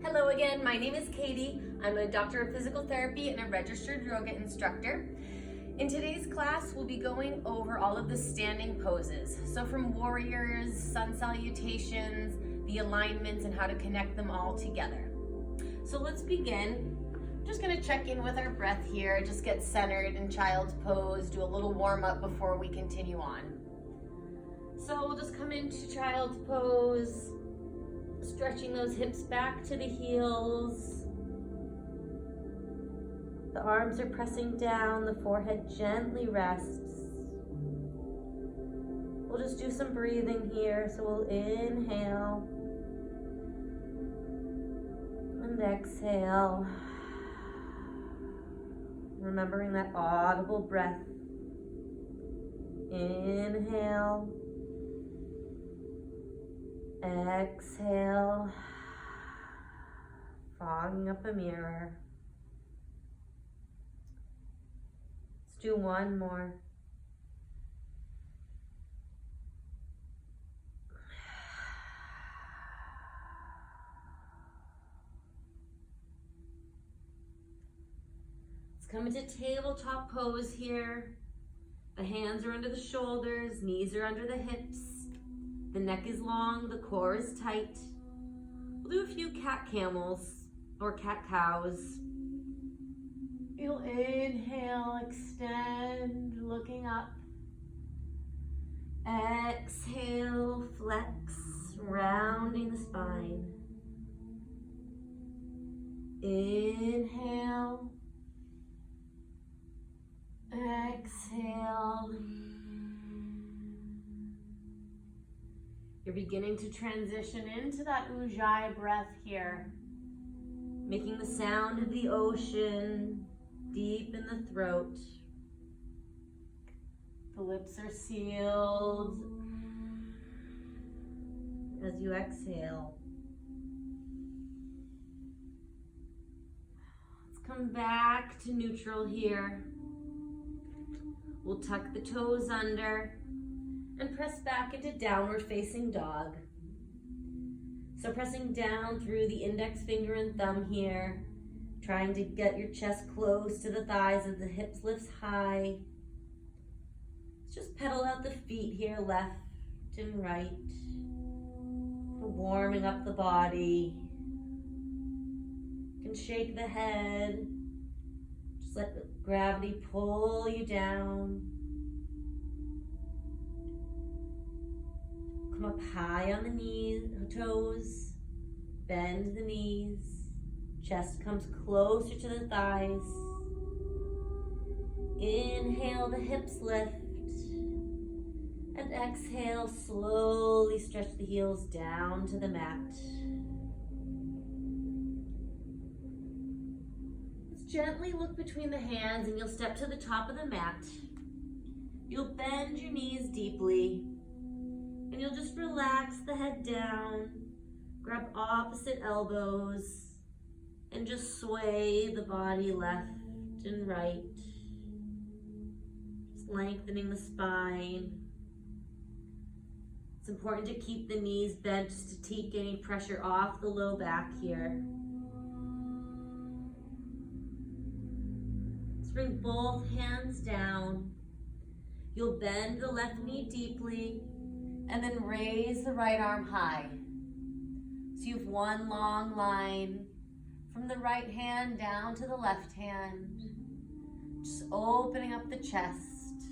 Hello again, my name is Katie. I'm a doctor of physical therapy and a registered yoga instructor. In today's class, we'll be going over all of the standing poses. So from warriors, sun salutations, the alignments, and how to connect them all together. So let's begin. I'm just gonna check in with our breath here, just get centered in child's pose, do a little warm up before we continue on. So we'll just come into child's pose, stretching those hips back to the heels. The arms are pressing down, the forehead gently rests. We'll just do some breathing here. So we'll inhale and exhale. Remembering that audible breath. Inhale. Exhale, fogging up a mirror. Let's do one more. Let's come into tabletop pose here. The hands are under the shoulders, knees are under the hips. The neck is long, the core is tight. We'll do a few cat camels or cat cows. You'll inhale, extend, looking up. Exhale, flex, rounding the spine. Inhale. Exhale. You're beginning to transition into that Ujjayi breath here, making the sound of the ocean deep in the throat. The lips are sealed as you exhale. Let's come back to neutral here. We'll tuck the toes under and press back into downward facing dog. So pressing down through the index finger and thumb here, trying to get your chest close to the thighs as the hips lifts high. Let's just pedal out the feet here, left and right. We're warming up the body. You can shake the head. Just let the gravity pull you down. Come up high on the knees, toes, bend the knees, chest comes closer to the thighs. Inhale, the hips lift, and exhale, slowly stretch the heels down to the mat. Let's gently look between the hands and you'll step to the top of the mat. You'll bend your knees deeply. And you'll just relax the head down, grab opposite elbows, and just sway the body left and right. Just lengthening the spine. It's important to keep the knees bent just to take any pressure off the low back here. Let's bring both hands down. You'll bend the left knee deeply, and then raise the right arm high. So you have one long line from the right hand down to the left hand, just opening up the chest.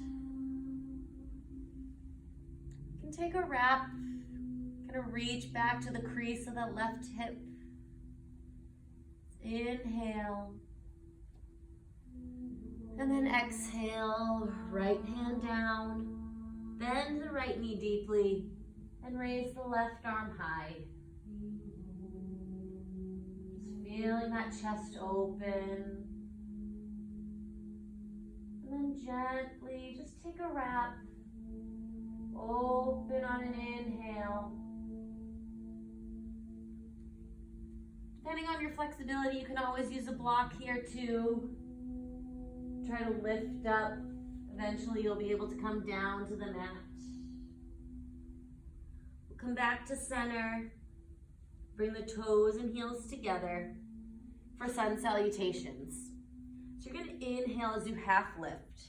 You can take a wrap, kind of reach back to the crease of the left hip. Inhale. And then exhale, right hand down. Bend the right knee deeply and raise the left arm high. Just feeling that chest open. And then gently just take a wrap. Open on an inhale. Depending on your flexibility, you can always use a block here too. Try to lift up. Eventually you'll be able to come down to the mat. We'll come back to center. Bring the toes and heels together for sun salutations. So you're gonna inhale as you half lift.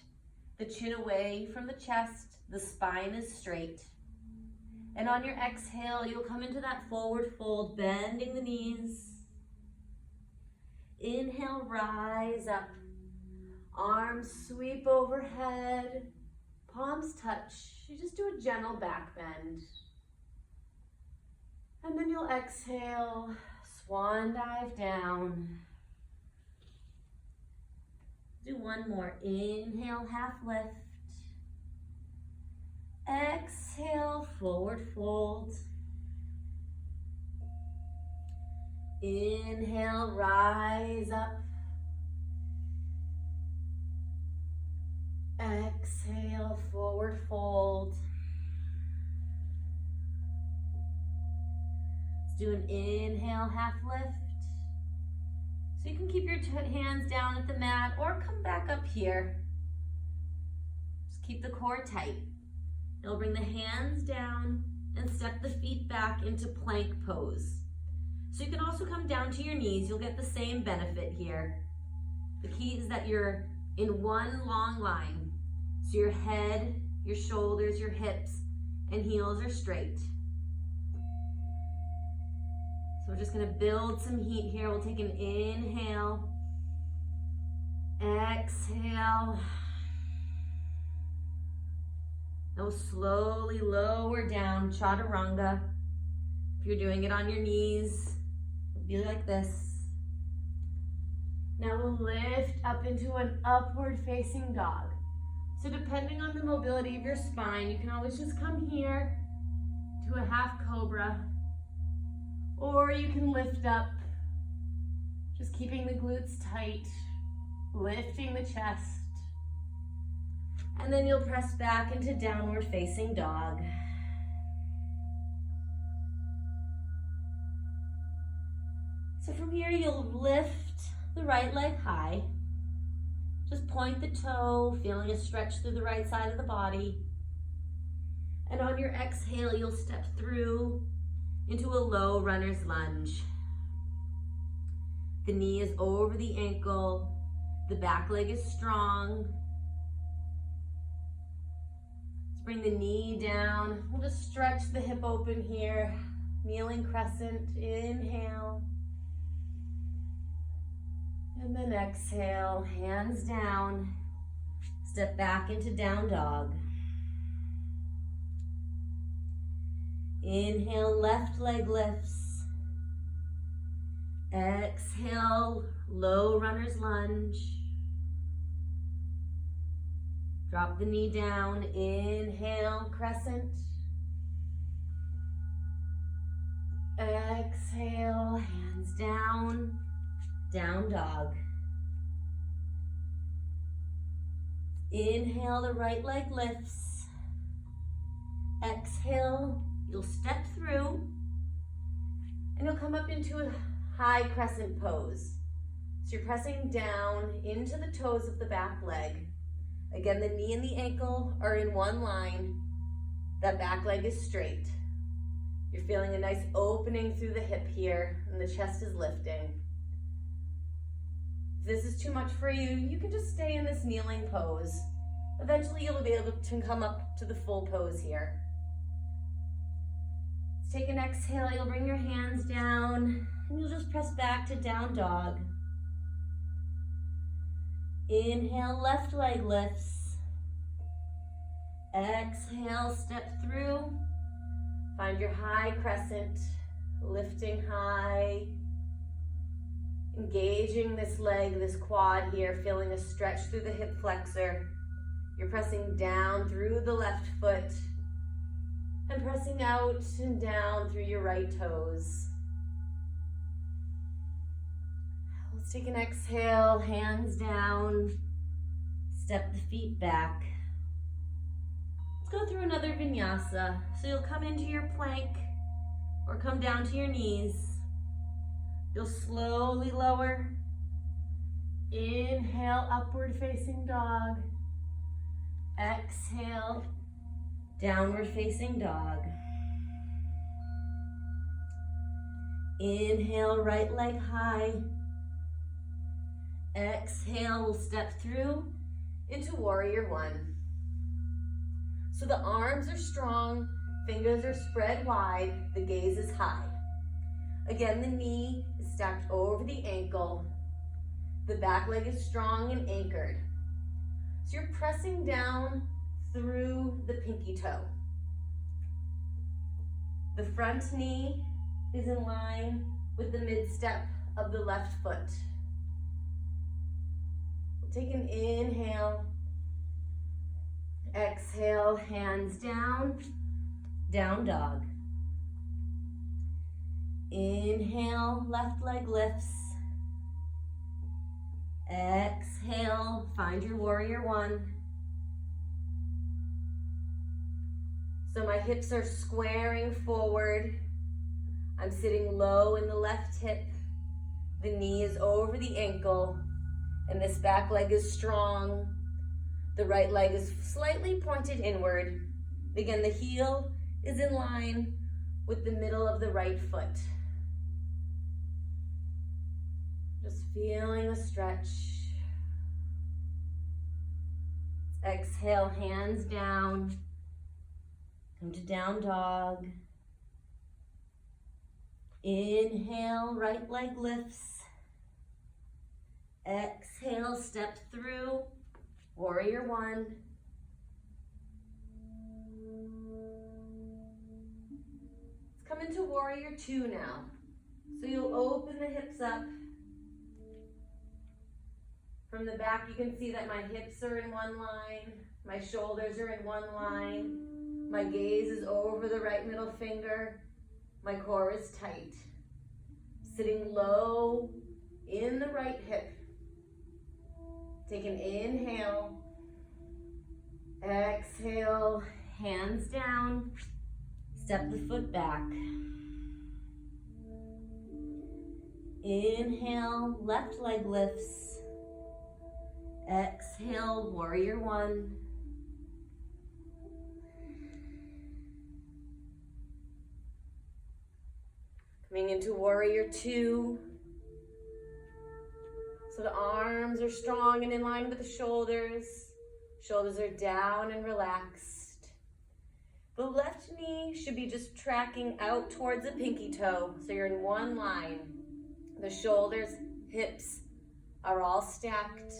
The chin away from the chest, the spine is straight. And on your exhale, you'll come into that forward fold, bending the knees. Inhale, rise up. Arms sweep overhead. Palms touch. You just do a gentle back bend. And then you'll exhale, swan dive down. Do one more. Inhale, half lift. Exhale, forward fold. Inhale, rise up. Exhale, forward fold. Let's do an inhale, half lift. So you can keep your hands down at the mat or come back up here. Just keep the core tight. You'll bring the hands down and step the feet back into plank pose. So you can also come down to your knees. You'll get the same benefit here. The key is that you're in one long line. So your head, your shoulders, your hips, and heels are straight. So we're just gonna build some heat here. We'll take an inhale, exhale. Now slowly lower down, chaturanga. If you're doing it on your knees, it'll be like this. Now we'll lift up into an upward facing dog. So depending on the mobility of your spine, you can always just come here to a half cobra, or you can lift up, just keeping the glutes tight, lifting the chest. And then you'll press back into downward facing dog. So from here, you'll lift the right leg high. Just point the toe, feeling a stretch through the right side of the body. And on your exhale, you'll step through into a low runner's lunge. The knee is over the ankle. The back leg is strong. Bring the knee down. We'll just stretch the hip open here. Kneeling crescent, inhale. And then exhale, hands down. Step back into down dog. Inhale, left leg lifts. Exhale, low runner's lunge. Drop the knee down, inhale, crescent. Exhale, hands down, down dog. Inhale, the right leg lifts. Exhale, you'll step through, and you'll come up into a high crescent pose. So you're pressing down into the toes of the back leg. Again, the knee and the ankle are in one line. That back leg is straight. You're feeling a nice opening through the hip here, and the chest is lifting. If this is too much for you, you can just stay in this kneeling pose. Eventually, you'll be able to come up to the full pose here. Let's take an exhale. You'll bring your hands down, and you'll just press back to down dog. Inhale, left leg lifts. Exhale, step through. Find your high crescent, lifting high. Engaging this leg, this quad here, feeling a stretch through the hip flexor. You're pressing down through the left foot and pressing out and down through your right toes. Let's take an exhale, hands down, step the feet back. Let's go through another vinyasa. So you'll come into your plank or come down to your knees. You'll slowly lower. Inhale, upward facing dog. Exhale, downward facing dog. Inhale, right leg high. Exhale, we'll step through into warrior one. So the arms are strong, fingers are spread wide, the gaze is high. Again, the knee is stacked over the ankle. The back leg is strong and anchored. So you're pressing down through the pinky toe. The front knee is in line with the mid-step of the left foot. We'll take an inhale. Exhale, hands down, down dog. Inhale, left leg lifts. Exhale, find your warrior one. So my hips are squaring forward. I'm sitting low in the left hip. The knee is over the ankle, and this back leg is strong. The right leg is slightly pointed inward. Again, the heel is in line with the middle of the right foot. Just feeling a stretch. Exhale, hands down. Come to down dog. Inhale, right leg lifts. Exhale, step through, warrior one. Let's come into warrior two now. So you'll open the hips up. From the back, you can see that my hips are in one line, my shoulders are in one line, my gaze is over the right middle finger, my core is tight. Sitting low in the right hip. Take an inhale. Exhale, hands down. Step the foot back. Inhale, left leg lifts. Exhale, warrior one. Coming into warrior two. So the arms are strong and in line with the shoulders. Shoulders are down and relaxed. The left knee should be just tracking out towards the pinky toe. So you're in one line. The shoulders, hips are all stacked.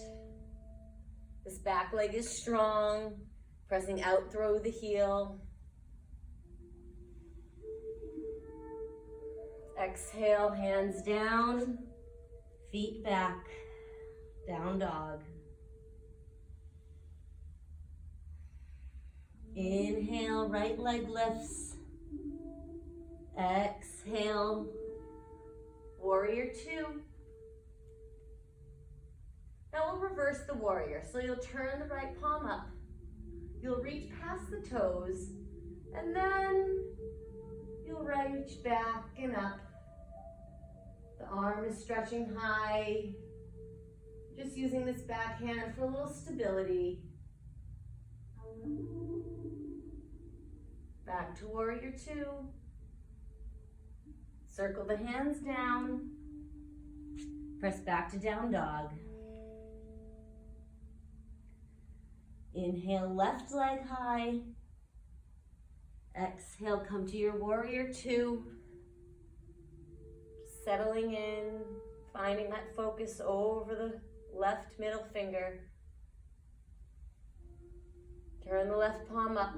This back leg is strong, pressing out through the heel. Exhale, hands down, feet back, down dog. Inhale, right leg lifts. Exhale, warrior two. Now we'll reverse the warrior. So you'll turn the right palm up. You'll reach past the toes, and then you'll reach back and up. The arm is stretching high. Just using this back hand for a little stability. Back to warrior two. Circle the hands down. Press back to down dog. Inhale, left leg high. Exhale, come to your warrior two. Settling in, finding that focus over the left middle finger. Turn the left palm up,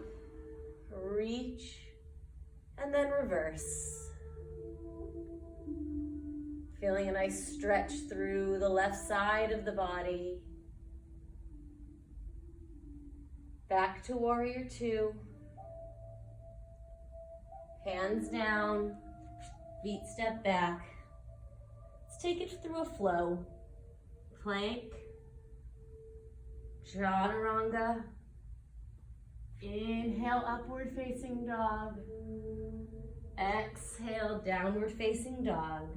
reach, and then reverse. Feeling a nice stretch through the left side of the body. Back to warrior two. Hands down, feet step back. Let's take it through a flow. Plank, chaturanga. Inhale, upward facing dog. Exhale, downward facing dog.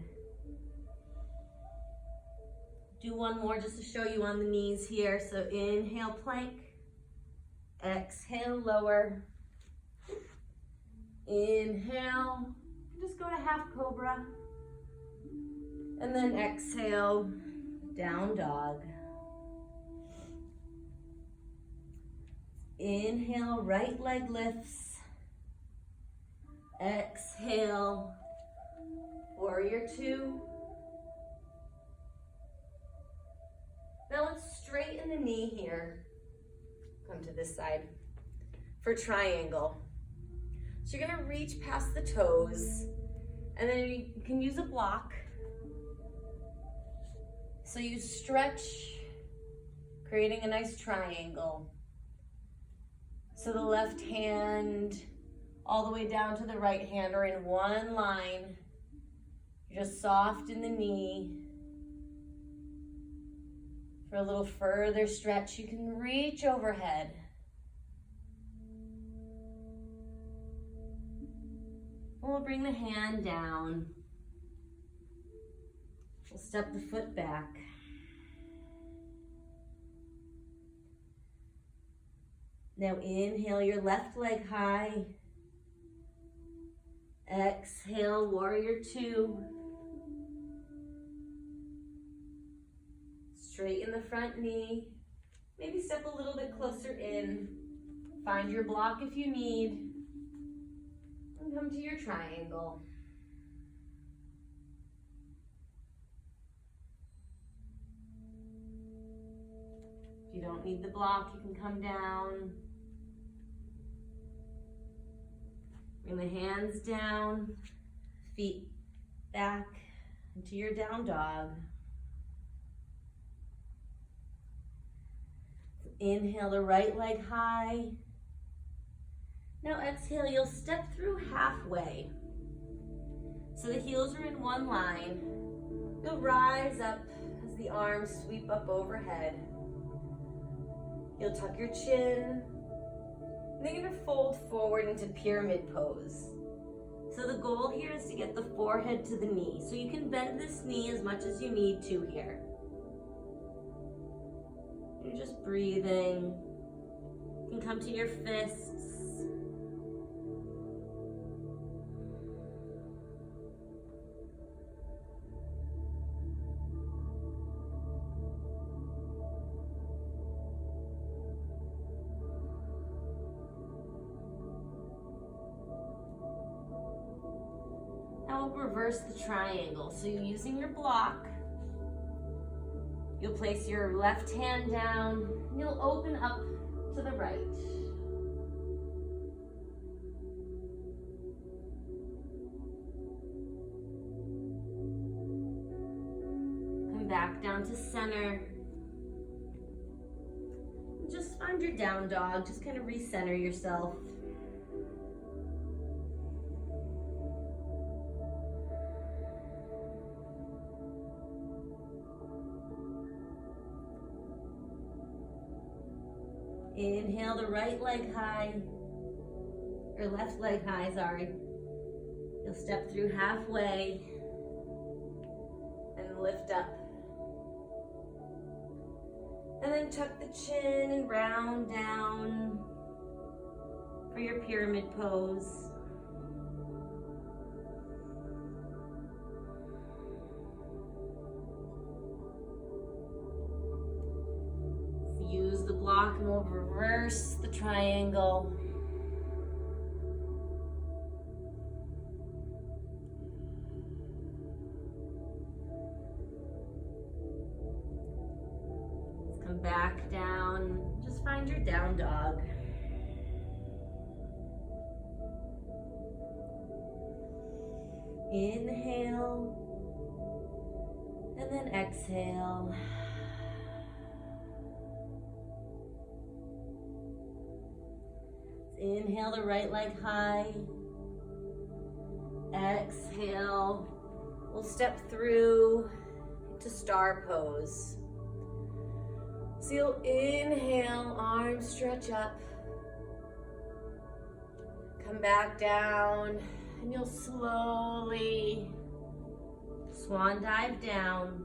Do one more just to show you on the knees here. So inhale, plank. Exhale, lower. Inhale, just go to half cobra. And then exhale, down dog. Inhale, right leg lifts. Exhale, warrior two. Now let's straighten the knee here. Come to this side for triangle. So you're gonna reach past the toes, and then you can use a block. So you stretch, creating a nice triangle. So the left hand all the way down to the right hand are in one line. You're just soft in the knee. For a little further stretch, you can reach overhead. And we'll bring the hand down. We'll step the foot back. Now inhale your left leg high. Exhale, warrior two. Straighten the front knee. Maybe step a little bit closer in. Find your block if you need. And come to your triangle. If you don't need the block, you can come down. Bring the hands down, feet back into your down dog. Inhale the right leg high. Now exhale, you'll step through halfway. So the heels are in one line. You'll rise up as the arms sweep up overhead. You'll tuck your chin. And then you're gonna fold forward into pyramid pose. So the goal here is to get the forehead to the knee. So you can bend this knee as much as you need to here. You're just breathing. You can come to your fists. Now we'll reverse the triangle. So you're using your block. You'll place your left hand down, and you'll open up to the right. Come back down to center. And just find your down dog, just kind of recenter yourself. Inhale the right leg high, or left leg high, sorry. You'll step through halfway and lift up. And then tuck the chin and round down for your pyramid pose. Use the block and we'll reverse the triangle. Let's come back down. Just find your down dog. Inhale and then exhale. Inhale the right leg high. Exhale. We'll step through to star pose. So you'll inhale, arms stretch up. Come back down, and you'll slowly swan dive down.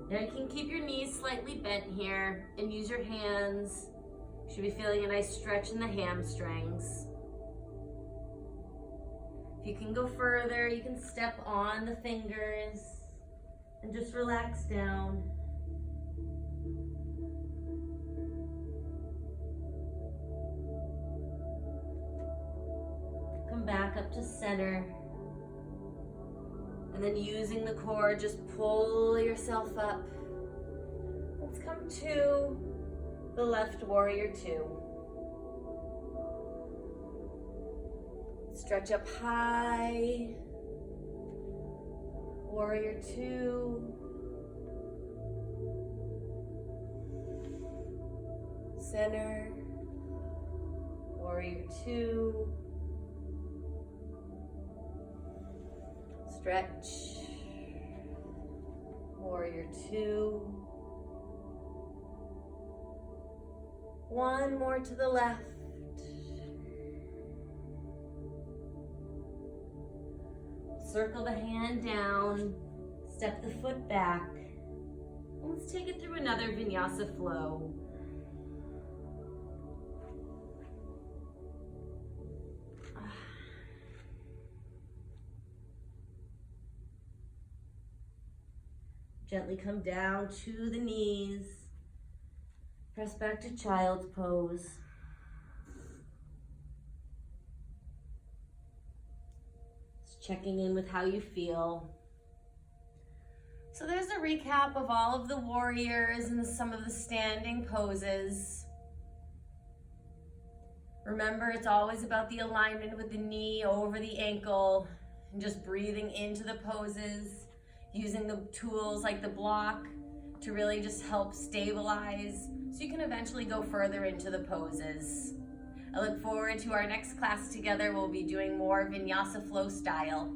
Now you can keep your knees slightly bent here and use your hands. You should be feeling a nice stretch in the hamstrings. If If you can go further, you can step on the fingers and just relax down. Come back up to center. And then using the core, just pull yourself up. Let's come to the left warrior two. Stretch up high. Warrior two. Center. Warrior two. Stretch. Warrior two. One more to the left. Circle the hand down, step the foot back. Let's take it through another vinyasa flow. Gently come down to the knees. Press back to child's pose. Just checking in with how you feel. So there's a recap of all of the warriors and some of the standing poses. Remember, it's always about the alignment with the knee over the ankle and just breathing into the poses, using the tools like the block to really just help stabilize so you can eventually go further into the poses. I look forward to our next class together. We'll be doing more Vinyasa flow style.